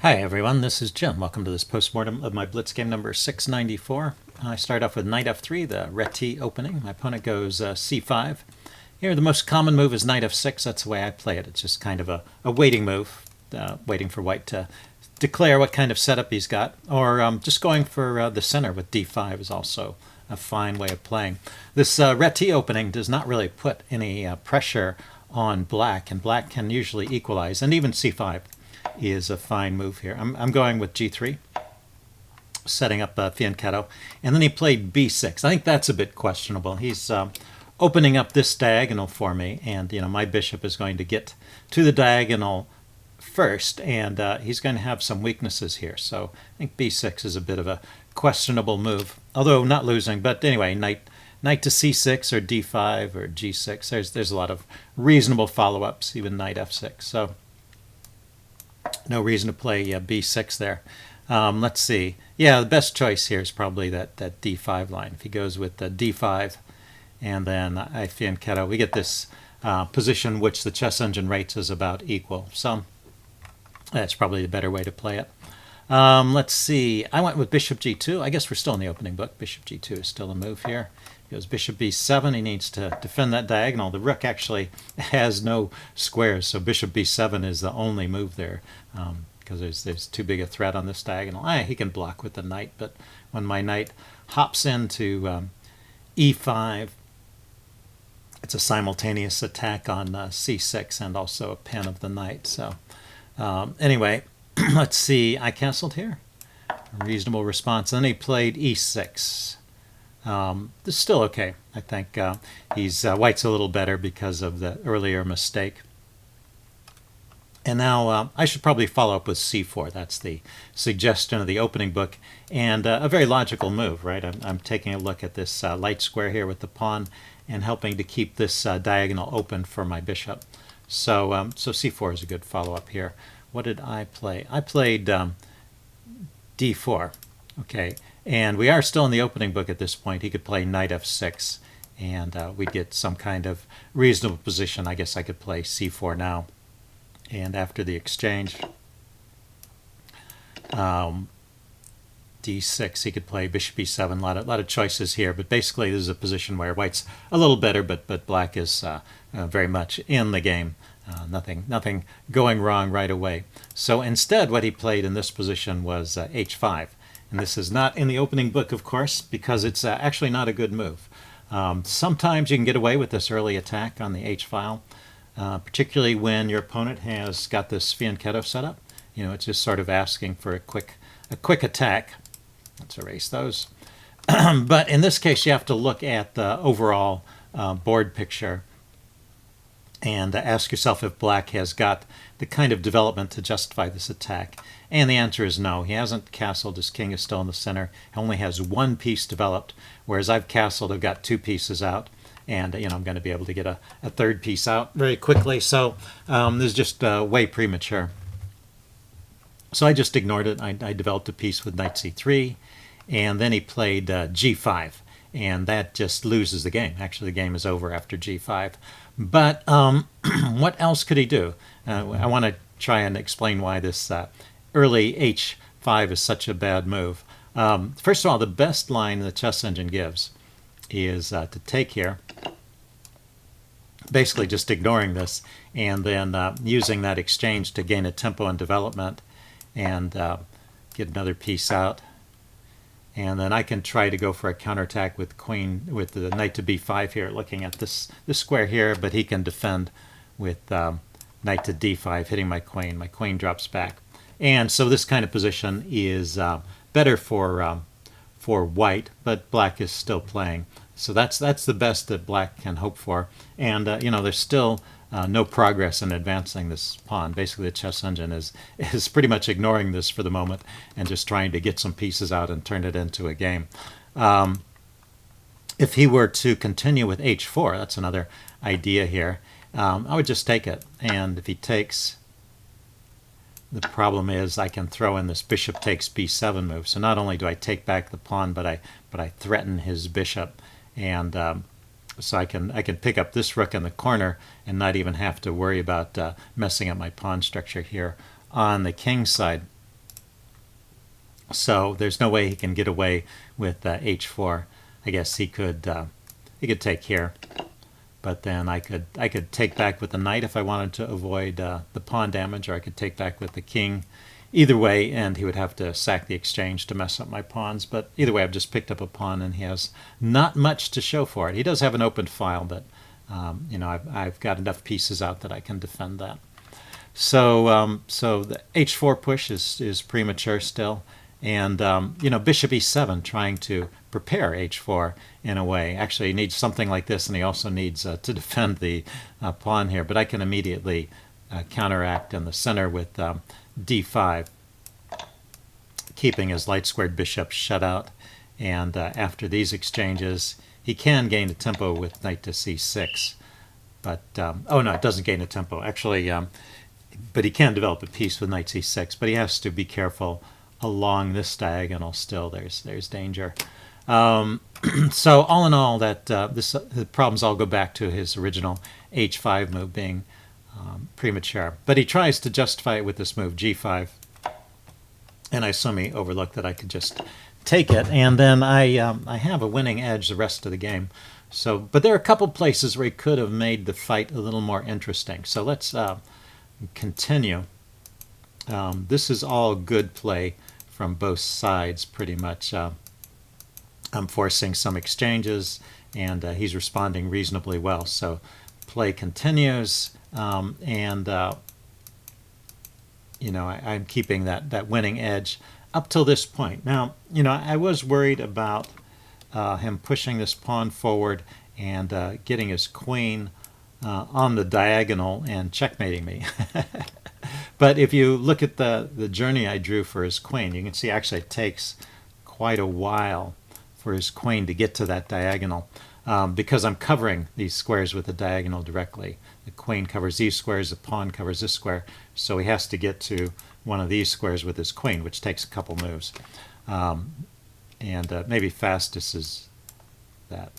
Hi everyone, this is Jim. Welcome to this postmortem of my Blitz game number 694. I start off with knight f3, the Reti opening. My opponent goes c5. Here the most common move is knight f6. That's the way I play it. It's just kind of a waiting move, waiting for white to declare what kind of setup he's got. Or just going for the center with d5 is also a fine way of playing. This Reti opening does not really put any pressure on black, and black can usually equalize, and even c5 is a fine move here. I'm going with g3, setting up fianchetto, and then he played b6. I think that's a bit questionable. He's opening up this diagonal for me, and my bishop is going to get to the diagonal first, and he's going to have some weaknesses here. So I think b6 is a bit of a questionable move, although not losing. But anyway, knight to c6 or d5 or g6. There's a lot of reasonable follow-ups, even knight f6. So no reason to play b6 there. Let's see. Yeah, the best choice here is probably that d5 line. If he goes with the d5 and then I fianchetto, we get this position which the chess engine rates as about equal. So that's probably the better way to play it. Let's see. I went with bishop g2. I guess we're still in the opening book. Bishop g2 is still a move here. He goes bishop b7. He needs to defend that diagonal. The rook actually has no squares, so bishop b7 is the only move there because there's too big a threat on this diagonal. He can block with the knight, but when my knight hops into e5, it's a simultaneous attack on c6 and also a pin of the knight. So anyway, let's see. I castled here. A reasonable response. Then he played e6. This is still okay. I think white's a little better because of the earlier mistake. And now I should probably follow up with c4. That's the suggestion of the opening book, and a very logical move, right? I'm taking a look at this light square here with the pawn and helping to keep this diagonal open for my bishop. So c4 is a good follow-up here. What did I play? I played d4. Okay, and we are still in the opening book at this point. He could play knight f6, and we'd get some kind of reasonable position. I guess I could play c4 now. And after the exchange, d6, he could play bishop e7. A lot of choices here, but basically this is a position where white's a little better, but black is very much in the game. Nothing going wrong right away. So instead, what he played in this position was h5. And this is not in the opening book, of course, because it's actually not a good move. Sometimes you can get away with this early attack on the h-file, particularly when your opponent has got this fianchetto set up. It's just sort of asking for a quick attack. Let's erase those. But in this case, you have to look at the overall board picture and ask yourself if black has got the kind of development to justify this attack. And the answer is no. He hasn't castled. His king is still in the center. He only has one piece developed, whereas I've castled. I've got two pieces out, and I'm going to be able to get a third piece out very quickly. So this is just way premature. So I just ignored it. I developed a piece with knight c3, and then he played g5, and that just loses the game. Actually, the game is over after g5. But what else could he do? I want to try and explain why this early h5 is such a bad move. First of all, the best line the chess engine gives is to take here, basically just ignoring this, and then using that exchange to gain a tempo and development and get another piece out. And then I can try to go for a counterattack with the knight to b5 here, looking at this square here, but he can defend with knight to d5, hitting my queen. My queen drops back. And so this kind of position is better for white, but black is still playing. So that's the best that black can hope for. And there's still no progress in advancing this pawn. Basically, the chess engine is pretty much ignoring this for the moment and just trying to get some pieces out and turn it into a game. If he were to continue with h4, that's another idea here, I would just take it. And if he takes, the problem is I can throw in this bishop takes b7 move. So not only do I take back the pawn, but I threaten his bishop, and so I can pick up this rook in the corner and not even have to worry about messing up my pawn structure here on the king side. So there's no way he can get away with h4. I guess he could take here, but then I could take back with the knight if I wanted to avoid the pawn damage, or I could take back with the king. Either way, and he would have to sack the exchange to mess up my pawns. But either way, I've just picked up a pawn, and he has not much to show for it. He does have an open file, but you know, I've got enough pieces out that I can defend that. So so the h4 push is premature still, and you know, bishop e7 trying to prepare h4 in a way. Actually, he needs something like this, and he also needs to defend the pawn here. But I can immediately counteract in the center with d5, keeping his light squared bishop shut out. And after these exchanges, he can gain a tempo with knight to c6. But oh no, it doesn't gain a tempo actually. But he can develop a piece with knight c6. But he has to be careful along this diagonal. Still, there's danger. So all in all, that the problems all go back to his original h5 move being premature. But he tries to justify it with this move g5, and I semi overlooked that I could just take it, and then I have a winning edge the rest of the game. So, but there are a couple places where he could have made the fight a little more interesting. So let's continue. This is all good play from both sides, pretty much. I'm forcing some exchanges, and he's responding reasonably well. So play continues, and you know, I'm keeping that winning edge up till this point. Now, you know, I was worried about him pushing this pawn forward and getting his queen on the diagonal and checkmating me. But if you look at the journey I drew for his queen, you can see actually it takes quite a while for his queen to get to that diagonal, because I'm covering these squares with the diagonal directly. The queen covers these squares, the pawn covers this square, so he has to get to one of these squares with his queen, which takes a couple moves. And maybe fastest is that.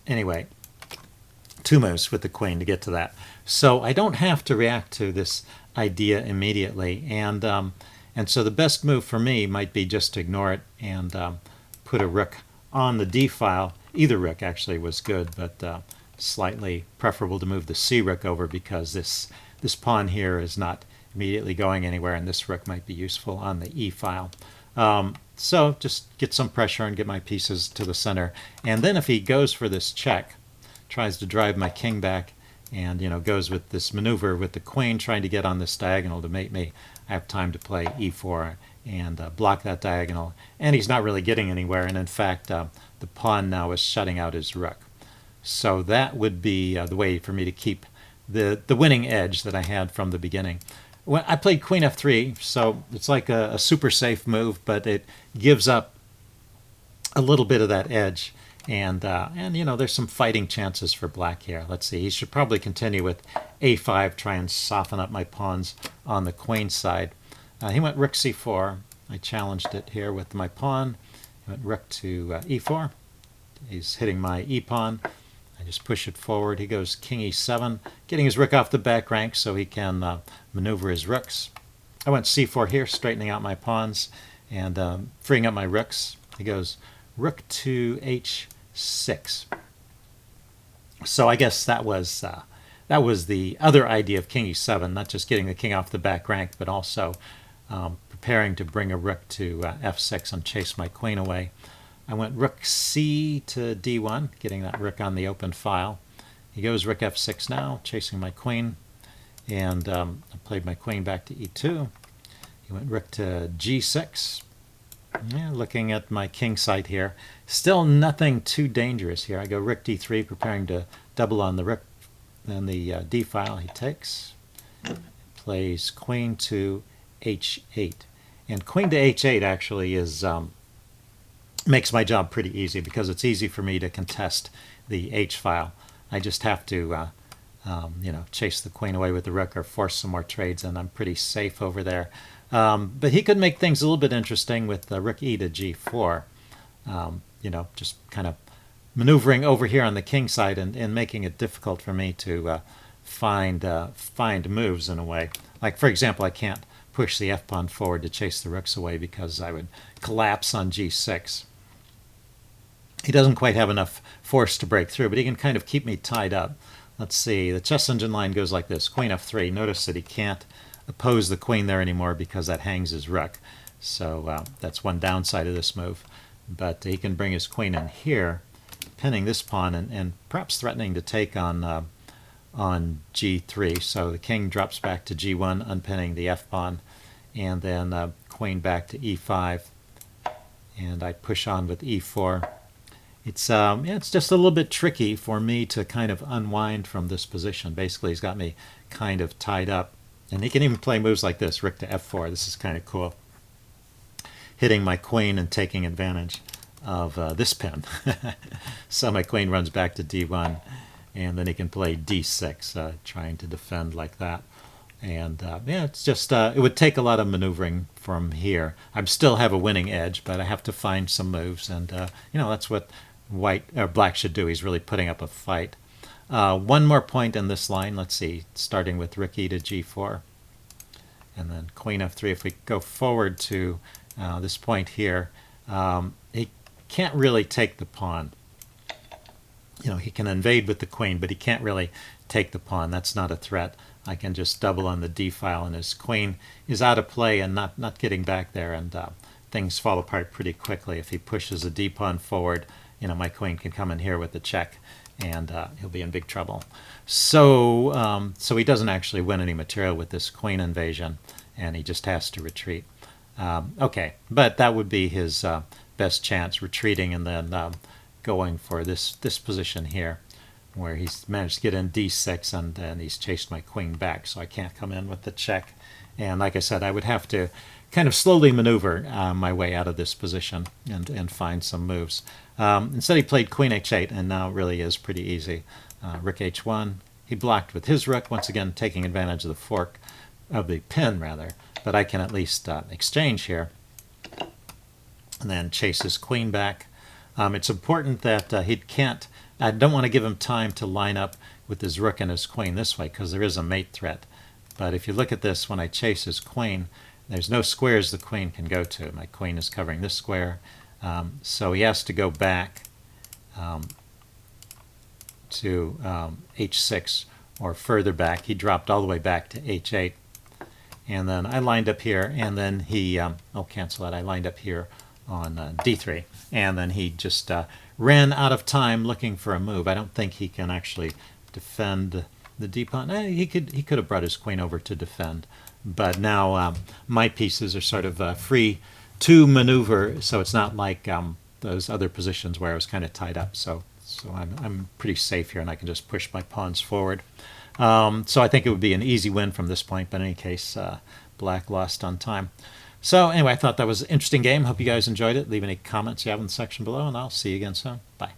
Anyway, 2 moves with the queen to get to that. So I don't have to react to this idea immediately, and so the best move for me might be just to ignore it and put a rook on the d file. Either rook actually was good, but slightly preferable to move the c rook over, because this pawn here is not immediately going anywhere, and this rook might be useful on the e file. So just get some pressure and get my pieces to the center. And then if he goes for this check, tries to drive my king back, and you know, goes with this maneuver with the queen trying to get on this diagonal to mate me, I have time to play e4 and block that diagonal. And he's not really getting anywhere, and in fact the pawn now is shutting out his rook. So that would be the way for me to keep the winning edge that I had from the beginning. When I played queen f3, so it's like a super safe move, but it gives up a little bit of that edge. And you know, there's some fighting chances for black here. Let's see, he should probably continue with a5, try and soften up my pawns on the queen side. He went rook c4. I challenged it here with my pawn. He went rook to e4. He's hitting my e-pawn. I just push it forward. He goes king e7, getting his rook off the back rank so he can maneuver his rooks. I went c4 here, straightening out my pawns and freeing up my rooks. He goes rook to h6. So I guess that was the other idea of king e7, not just getting the king off the back rank, but also preparing to bring a rook to f6 and chase my queen away. I went rook c to d1, getting that rook on the open file. He goes rook f6 now, chasing my queen, and I played my queen back to e2. He went rook to g6. Yeah, looking at my king side here, still nothing too dangerous here. I go rook d3, preparing to double on the rook. Then the d file he takes, plays queen to h8, and queen to h8 actually is makes my job pretty easy, because it's easy for me to contest the h file. I just have to you know, chase the queen away with the rook or force some more trades, and I'm pretty safe over there. But he could make things a little bit interesting with rook e to g4. You know, just kind of maneuvering over here on the king side and making it difficult for me to find moves in a way. Like, for example, I can't push the f-pawn forward to chase the rooks away because I would collapse on g6. He doesn't quite have enough force to break through, but he can kind of keep me tied up. Let's see, the chess engine line goes like this. Queen f3. Notice that he can't oppose the queen there anymore because that hangs his rook. So that's one downside of this move. But he can bring his queen in here, pinning this pawn and perhaps threatening to take on g3. So the king drops back to g1, unpinning the f-pawn, and then queen back to e5. And I push on with e4. It's just a little bit tricky for me to kind of unwind from this position. Basically, he's got me kind of tied up. And he can even play moves like this, rook to f4. This is kind of cool. Hitting my queen and taking advantage of this pin. So my queen runs back to d1, and then he can play d6, trying to defend like that. And yeah, it's just, it would take a lot of maneuvering from here. I still have a winning edge, but I have to find some moves, and you know, that's what black should do. He's really putting up a fight. One more point in this line, let's see, starting with rook e to g4, and then queen f3. If we go forward to this point here, he can't really take the pawn. You know, he can invade with the queen, but he can't really take the pawn. That's not a threat. I can just double on the d file, and his queen is out of play and not getting back there, and things fall apart pretty quickly. If he pushes a d pawn forward, you know, my queen can come in here with the check, and he'll be in big trouble. So so he doesn't actually win any material with this queen invasion, and he just has to retreat. Okay, but that would be his best chance, retreating and then going for this position here, where he's managed to get in d6, and then he's chased my queen back, so I can't come in with the check. And like I said, I would have to kind of slowly maneuver my way out of this position and find some moves. Instead he played queen h8, and now it really is pretty easy. Rook h1, he blocked with his rook, once again taking advantage of the fork, of the pin rather, but I can at least exchange here, and then chase his queen back. It's important that he can't, I don't want to give him time to line up with his rook and his queen this way, because there is a mate threat. But if you look at this, when I chase his queen, there's no squares the queen can go to. My queen is covering this square, so he has to go back to h6 or further back. He dropped all the way back to h8, and then I lined up here, and then he, cancel that, I lined up here on d3, and then he just ran out of time looking for a move. I don't think he can actually defend the d pawn. He could have brought his queen over to defend, but now my pieces are sort of free to maneuver, so it's not like those other positions where I was kind of tied up. So I'm pretty safe here, and I can just push my pawns forward. So I think it would be an easy win from this point, but in any case, black lost on time. So anyway, I thought that was an interesting game. Hope you guys enjoyed it. Leave any comments you have in the section below, and I'll see you again soon. Bye.